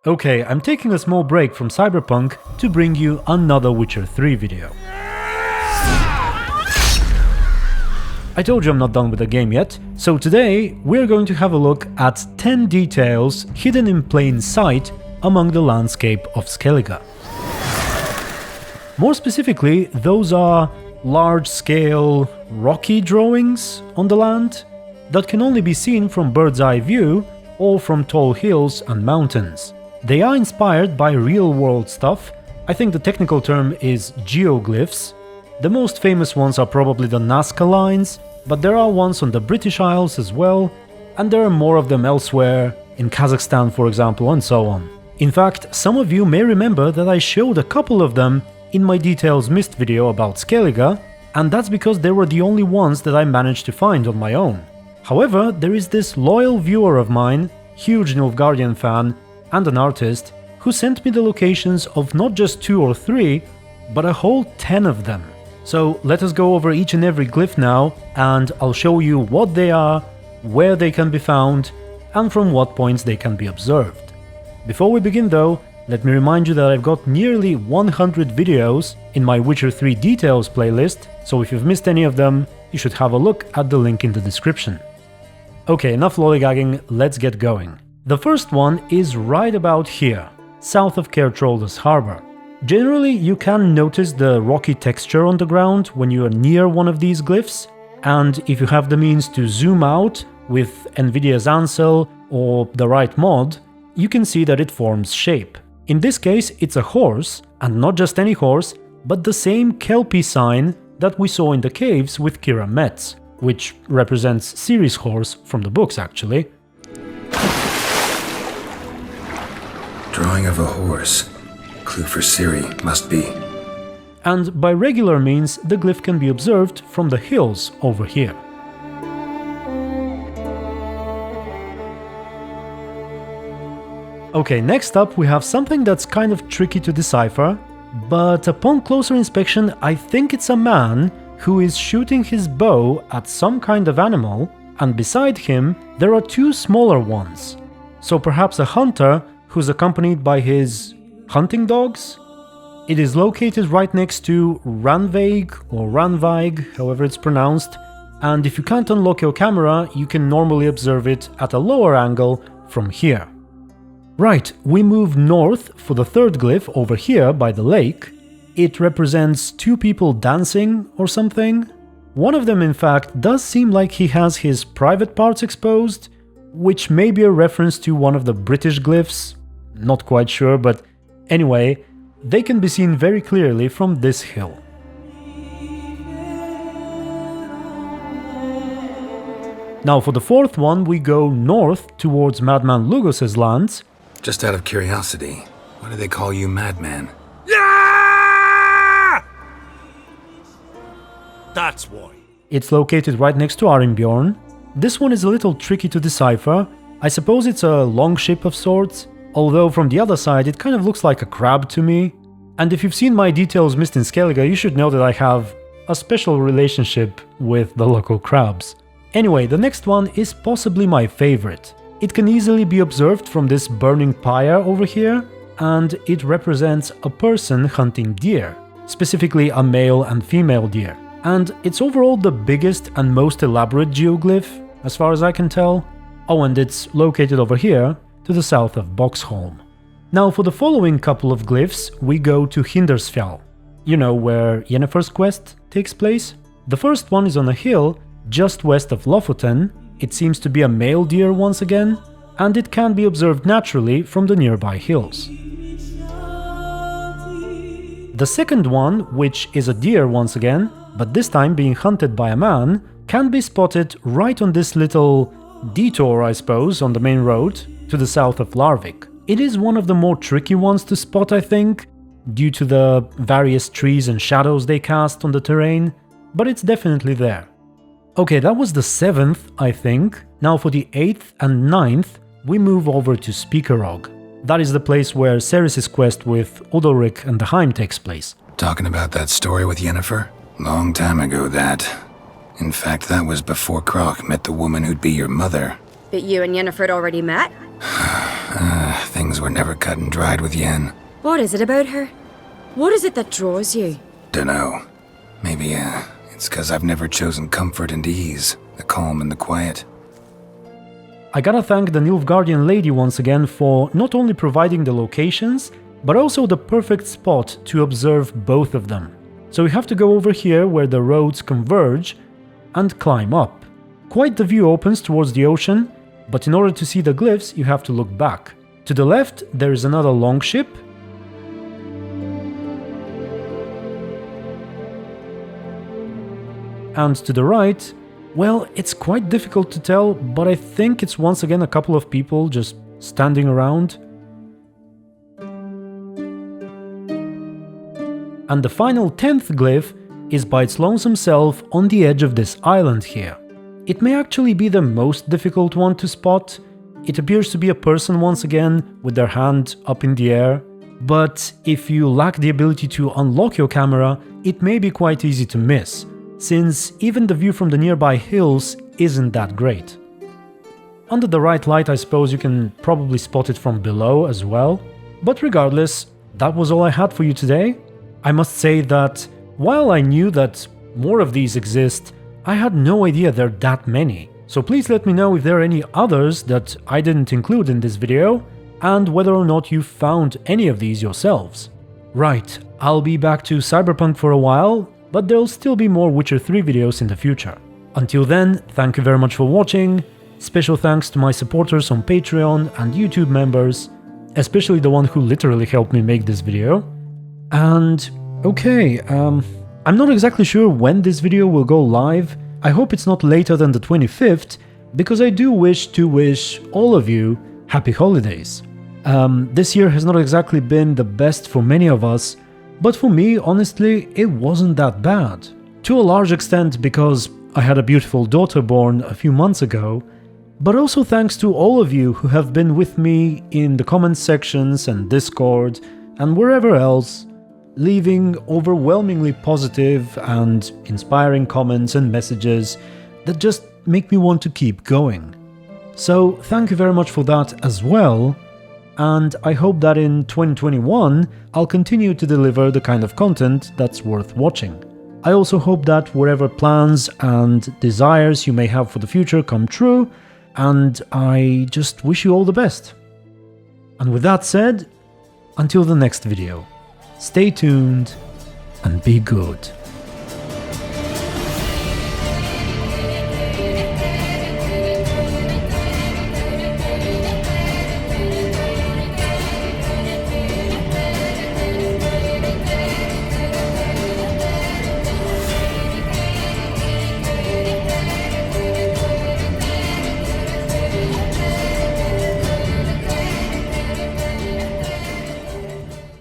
Okay, I'm taking a small break from Cyberpunk to bring you another Witcher 3 video. I told you I'm not done with the game yet, so today we're going to have a look at 10 details hidden in plain sight among the landscape of Skellige. More specifically, those are large-scale rocky drawings on the land that can only be seen from bird's eye view or from tall hills and mountains. They are inspired by real-world stuff. I think the technical term is geoglyphs. The most famous ones are probably the Nazca lines, but there are ones on the British Isles as well, and there are more of them elsewhere, in Kazakhstan for example, and so on. In fact, some of you may remember that I showed a couple of them in my Details Missed video about Skellige, and that's because they were the only ones that I managed to find on my own. However, there is this loyal viewer of mine, huge Nilfgaardian fan, and an artist, who sent me the locations of not just 2 or 3, but a whole 10 of them. So let us go over each and every glyph now, and I'll show you what they are, where they can be found, and from what points they can be observed. Before we begin though, let me remind you that I've got nearly 100 videos in my Witcher 3 Details playlist, so if you've missed any of them, you should have a look at the link in the description. Okay, enough lollygagging, let's get going. The first one is right about here, south of Kertroldes Harbor. Generally, you can notice the rocky texture on the ground when you are near one of these glyphs, and if you have the means to zoom out with NVIDIA's Ansel or the right mod, you can see that it forms shape. In this case, it's a horse, and not just any horse, but the same Kelpie sign that we saw in the caves with Kira Metz, which represents Ciri's horse from the books actually. Drawing of a horse. Clue for Ciri, must be. And by regular means, the glyph can be observed from the hills over here. Okay, next up we have something that's kind of tricky to decipher, but upon closer inspection I think it's a man who is shooting his bow at some kind of animal, and beside him there are 2 smaller ones. So perhaps a hunter who's accompanied by his hunting dogs? It is located right next to Ranveig or Ranveig, however it's pronounced, and if you can't unlock your camera, you can normally observe it at a lower angle from here. Right, we move north for the third glyph over here by the lake. It represents 2 people dancing or something. One of them in fact does seem like he has his private parts exposed, which may be a reference to one of the British glyphs. Not quite sure, but anyway, they can be seen very clearly from this hill. Now for the fourth one, we go north towards Madman Lugos's lands. Just out of curiosity, why do they call you Madman? Yeah! That's why. It's located right next to Arimbjorn. This one is a little tricky to decipher. I suppose it's a longship of sorts, although from the other side it kind of looks like a crab to me. And if you've seen my Details Missed in Skellige, you should know that I have a special relationship with the local crabs. Anyway, the next one is possibly my favorite. It can easily be observed from this burning pyre over here, and it represents a person hunting deer, specifically a male and female deer. And it's overall the biggest and most elaborate geoglyph, as far as I can tell. Oh, and it's located over here, to the south of Boxholm. Now for the following couple of glyphs, we go to Hindersfjall. You know, where Yennefer's quest takes place? The first one is on a hill just west of Lofoten. It seems to be a male deer once again, and it can be observed naturally from the nearby hills. The second one, which is a deer once again, but this time being hunted by a man, can be spotted right on this little detour, I suppose, on the main road to the south of Larvik. It is one of the more tricky ones to spot, I think, due to the various trees and shadows they cast on the terrain, but it's definitely there. Okay, that was the 7th, I think. Now for the 8th and 9th, we move over to Speakerog. That is the place where Ceres' quest with Odolrik and the Heim takes place. Talking about that story with Yennefer? Long time ago, that. In fact, that was before Croc met the woman who'd be your mother. But you and Yennefer had already met? Things were never cut and dried with Yen. What is it about her? What is it that draws you? Dunno. Maybe, it's 'cause I've never chosen comfort and ease, the calm and the quiet. I gotta thank the Nilfgaardian lady once again for not only providing the locations, but also the perfect spot to observe both of them. So we have to go over here where the roads converge and climb up. Quite the view opens towards the ocean, but in order to see the glyphs you have to look back. To the left there is another longship, and to the right, well, it's quite difficult to tell, but I think it's once again a couple of people just standing around. And the final 10th glyph is by its lonesome self on the edge of this island here. It may actually be the most difficult one to spot. It appears to be a person once again with their hand up in the air, but if you lack the ability to unlock your camera, it may be quite easy to miss, since even the view from the nearby hills isn't that great. Under the right light I suppose you can probably spot it from below as well, but regardless, that was all I had for you today. I must say that while I knew that more of these exist, I had no idea there are that many. So please let me know if there are any others that I didn't include in this video, and whether or not you found any of these yourselves. Right, I'll be back to Cyberpunk for a while, but there'll still be more Witcher 3 videos in the future. Until then, thank you very much for watching. Special thanks to my supporters on Patreon and YouTube members, especially the one who literally helped me make this video. And okay, I'm not exactly sure when this video will go live. I hope it's not later than the 25th, because I do wish to wish all of you happy holidays. This year has not exactly been the best for many of us, but for me, honestly, it wasn't that bad. To a large extent because I had a beautiful daughter born a few months ago, but also thanks to all of you who have been with me in the comment sections and Discord and wherever else, leaving overwhelmingly positive and inspiring comments and messages that just make me want to keep going. So thank you very much for that as well, and I hope that in 2021 I'll continue to deliver the kind of content that's worth watching. I also hope that whatever plans and desires you may have for the future come true, and I just wish you all the best. And with that said, until the next video, stay tuned and be good.